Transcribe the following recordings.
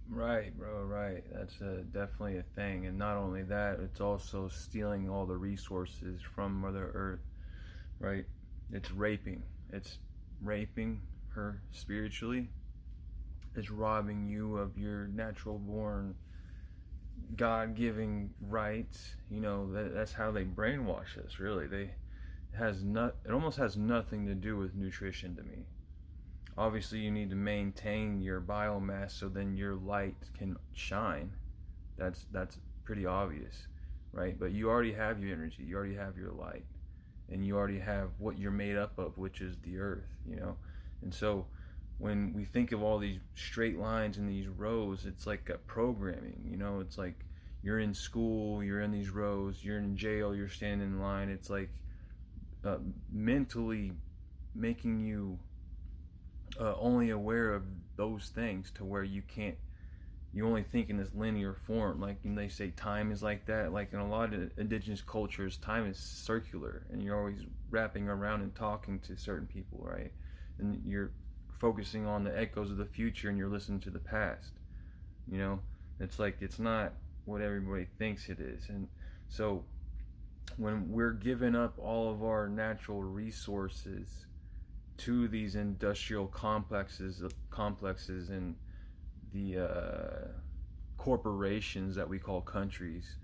Right, bro, right. That's definitely a thing. And not only that, it's also stealing all the resources from Mother Earth, right? It's raping. It's raping her spiritually. It's robbing you of your natural born God giving rights. That's how they brainwash us, really. It almost has nothing to do with nutrition to me. Obviously, you need to maintain your biomass so then your light can shine. That's pretty obvious, right? But you already have your energy, you already have your light, and you already have what you're made up of, which is the earth. And so when we think of all these straight lines and these rows, it's like a programming. It's like you're in school, you're in these rows, you're in jail, you're standing in line. It's like mentally making you only aware of those things to where you only think in this linear form. Like when they say time is like that, like in a lot of indigenous cultures, time is circular, and you're always wrapping around and talking to certain people, right? And you're focusing on the echoes of the future, and you're listening to the past. You know, it's like it's not what everybody thinks it is. And so when we're giving up all of our natural resources to these industrial complexes and the corporations that we call countries,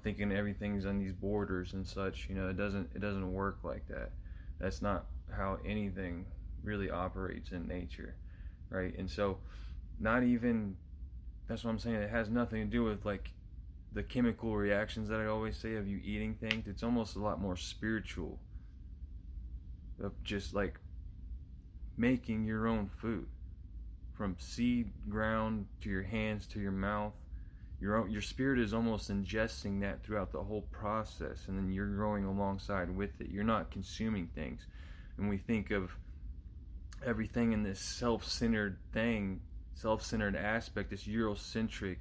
thinking everything's on these borders and such. It doesn't work like that. That's not how anything really operates in nature, right? And so not even that's what I'm saying. It has nothing to do with like the chemical reactions that I always say of you eating things. It's almost a lot more spiritual, of just like making your own food from seed ground to your hands to your mouth. Your spirit is almost ingesting that throughout the whole process, and then you're growing alongside with it. You're not consuming things. And we think of everything in this self-centered aspect, this Eurocentric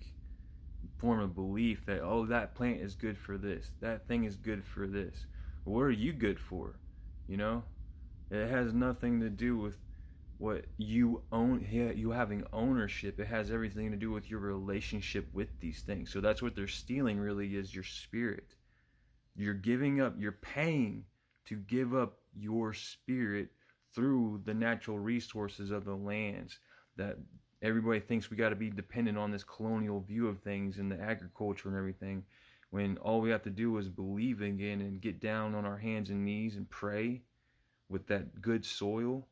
form of belief that, oh, that plant is good for this, that thing is good for this. What are you good for? You know, it has nothing to do with what you own, you having ownership. It has everything to do with your relationship with these things. So that's what they're stealing, really, is your spirit. You're paying to give up your spirit through the natural resources of the lands that everybody thinks we got to be dependent on, this colonial view of things and the agriculture and everything, when all we have to do is believe again and get down on our hands and knees and pray with that good soil,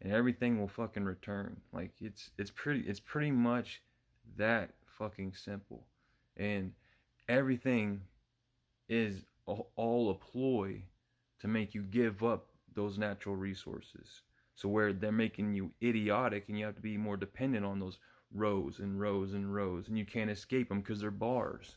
and everything will fucking return. Like it's pretty much that fucking simple. And everything is all a ploy to make you give up those natural resources. So where they're making you idiotic and you have to be more dependent on those rows and rows and rows, and you can't escape them because they're bars.